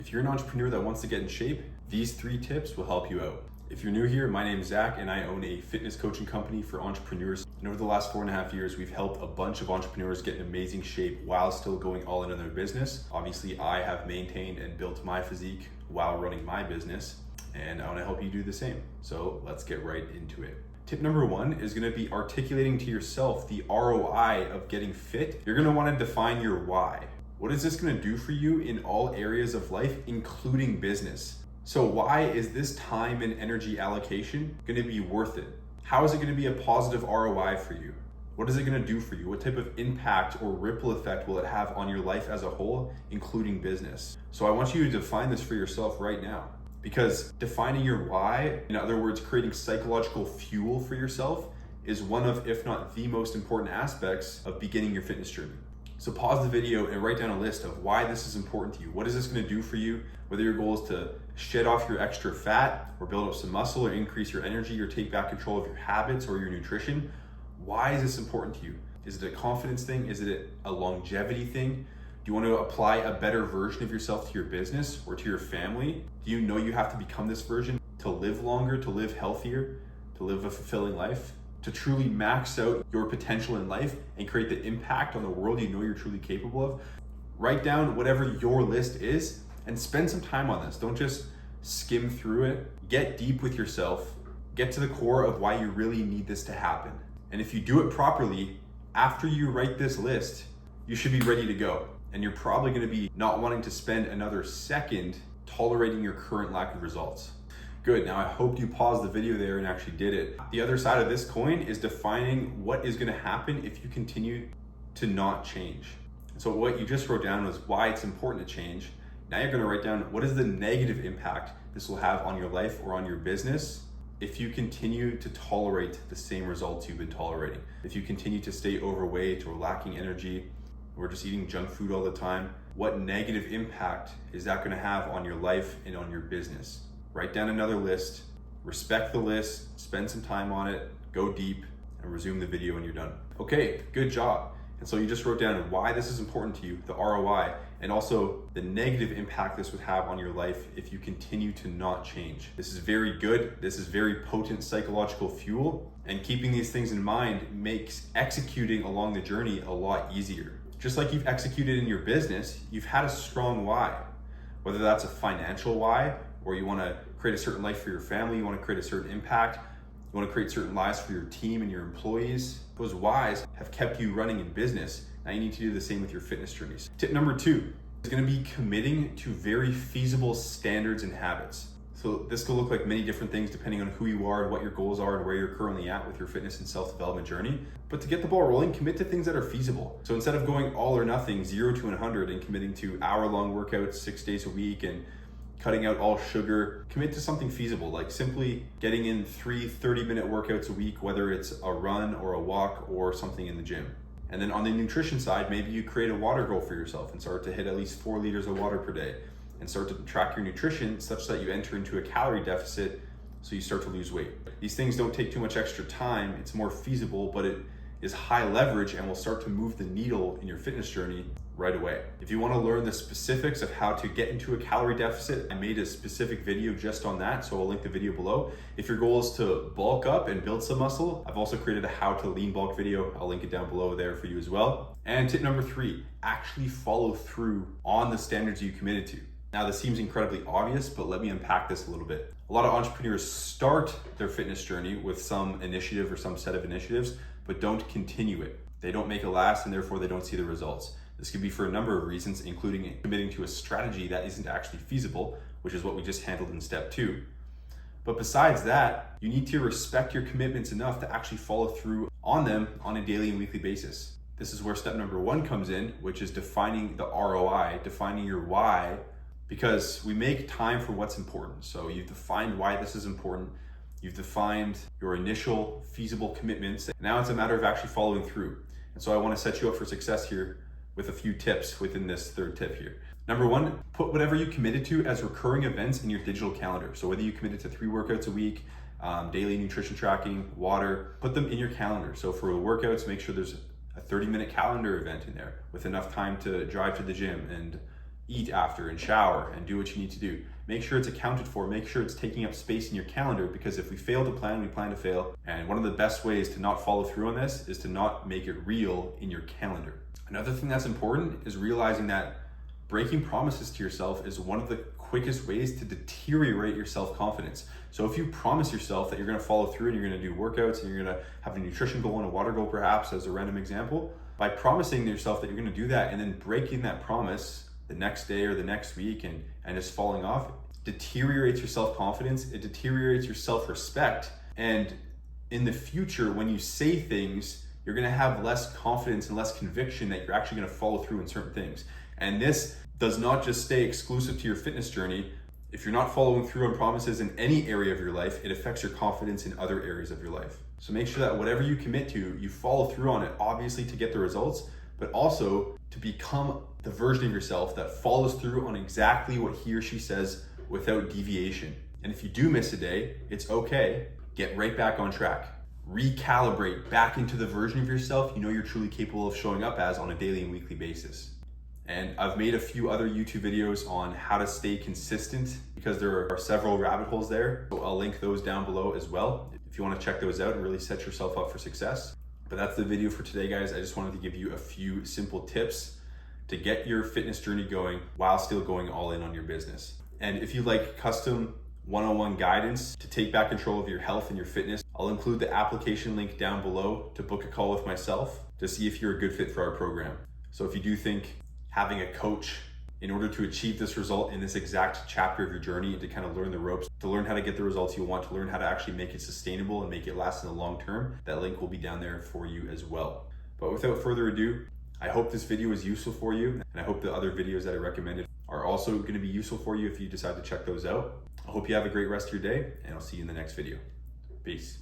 If you're an entrepreneur that wants to get in shape, these 3 tips will help you out. If you're new here, my name is Zach and I own a fitness coaching company for entrepreneurs. And over the last 4.5 years, we've helped a bunch of entrepreneurs get in amazing shape while still going all in on their business. Obviously, I have maintained and built my physique while running my business, and I want to help you do the same. So let's get right into it. Tip number 1 is going to be articulating to yourself the ROI of getting fit. You're going to want to define your why. What is this going to do for you in all areas of life, including business? So why is this time and energy allocation going to be worth it? How is it going to be a positive ROI for you? What is it going to do for you? What type of impact or ripple effect will it have on your life as a whole, including business? So I want you to define this for yourself right now, because defining your why, in other words, creating psychological fuel for yourself, is one of, if not the most important aspects of beginning your fitness journey. So pause the video and write down a list of why this is important to you. What is this going to do for you? Whether your goal is to shed off your extra fat or build up some muscle or increase your energy or take back control of your habits or your nutrition. Why is this important to you? Is it a confidence thing? Is it a longevity thing? Do you want to apply a better version of yourself to your business or to your family? Do you know you have to become this version to live longer, to live healthier, to live a fulfilling life? To truly max out your potential in life and create the impact on the world you know you're truly capable of? Write down whatever your list is and spend some time on this. Don't just skim through it. Get deep with yourself. Get to the core of why you really need this to happen. And if you do it properly, after you write this list, you should be ready to go. And you're probably going to be not wanting to spend another second tolerating your current lack of results. Good, now I hope you paused the video there and actually did it. The other side of this coin is defining what is gonna happen if you continue to not change. So what you just wrote down was why it's important to change. Now you're gonna write down what is the negative impact this will have on your life or on your business if you continue to tolerate the same results you've been tolerating. If you continue to stay overweight or lacking energy or just eating junk food all the time, what negative impact is that gonna have on your life and on your business? Write down another list, respect the list, spend some time on it, go deep, and resume the video when you're done. Okay, good job. And so you just wrote down why this is important to you, the ROI, and also the negative impact this would have on your life if you continue to not change. This is very good. This is very potent psychological fuel, and keeping these things in mind makes executing along the journey a lot easier. Just like you've executed in your business, you've had a strong why, whether that's a financial why, or you want to create a certain life for your family, you want to create a certain impact, you want to create certain lives for your team and your employees. Those whys have kept you running in business. Now you need to do the same with your fitness journeys. Tip number 2 is going to be committing to very feasible standards and habits. So this could look like many different things depending on who you are and what your goals are and where you're currently at with your fitness and self-development journey. But to get the ball rolling, commit to things that are feasible. So instead of going all or nothing, 0 to 100, and committing to hour-long workouts 6 days a week and cutting out all sugar, commit to something feasible, like simply getting in 3 30-minute workouts a week, whether it's a run or a walk or something in the gym. And then on the nutrition side, maybe you create a water goal for yourself and start to hit at least 4 liters of water per day and start to track your nutrition such that you enter into a calorie deficit so you start to lose weight. These things don't take too much extra time. It's more feasible, but it is high leverage and will start to move the needle in your fitness journey right away. If you want to learn the specifics of how to get into a calorie deficit, I made a specific video just on that, so I'll link the video below. If your goal is to bulk up and build some muscle, I've also created a how to lean bulk video. I'll link it down below there for you as well. And tip number 3, actually follow through on the standards you committed to. Now this seems incredibly obvious, but let me unpack this a little bit. A lot of entrepreneurs start their fitness journey with some initiative or some set of initiatives, but don't continue it. They don't make it last, and therefore they don't see the results. This could be for a number of reasons, including committing to a strategy that isn't actually feasible, which is what we just handled in step 2. But besides that, you need to respect your commitments enough to actually follow through on them on a daily and weekly basis. This is where step number 1 comes in, which is defining the ROI, defining your why, because we make time for what's important. So you've defined why this is important. You've defined your initial feasible commitments. Now it's a matter of actually following through. And so I want to set you up for success here with a few tips within this 3rd tip here. Number 1, put whatever you committed to as recurring events in your digital calendar. So whether you committed to 3 workouts a week, daily nutrition tracking, water, put them in your calendar. So for the workouts, make sure there's a 30-minute calendar event in there with enough time to drive to the gym and eat after and shower and do what you need to do. Make sure it's accounted for, make sure it's taking up space in your calendar, because if we fail to plan, we plan to fail. And one of the best ways to not follow through on this is to not make it real in your calendar. Another thing that's important is realizing that breaking promises to yourself is one of the quickest ways to deteriorate your self-confidence. So if you promise yourself that you're gonna follow through and you're gonna do workouts and you're gonna have a nutrition goal and a water goal, perhaps as a random example, by promising yourself that you're gonna do that and then breaking that promise the next day or the next week and just falling off, deteriorates your self-confidence, it deteriorates your self-respect. And in the future, when you say things, you're gonna have less confidence and less conviction that you're actually gonna follow through in certain things. And this does not just stay exclusive to your fitness journey. If you're not following through on promises in any area of your life, it affects your confidence in other areas of your life. So make sure that whatever you commit to, you follow through on it, obviously to get the results, but also to become the version of yourself that follows through on exactly what he or she says without deviation. And if you do miss a day, it's okay. Get right back on track. Recalibrate back into the version of yourself you know you're truly capable of showing up as on a daily and weekly basis. And I've made a few other YouTube videos on how to stay consistent, because there are several rabbit holes there. So I'll link those down below as well if you want to check those out and really set yourself up for success. But that's the video for today, guys. I just wanted to give you a few simple tips to get your fitness journey going while still going all in on your business. And if you like custom one-on-one guidance to take back control of your health and your fitness, I'll include the application link down below to book a call with myself to see if you're a good fit for our program. So if you do think having a coach in order to achieve this result in this exact chapter of your journey and to kind of learn the ropes, to learn how to get the results you want, to learn how to actually make it sustainable and make it last in the long term, that link will be down there for you as well. But without further ado, I hope this video was useful for you, and I hope the other videos that I recommended are also going to be useful for you if you decide to check those out. I hope you have a great rest of your day, and I'll see you in the next video. Peace.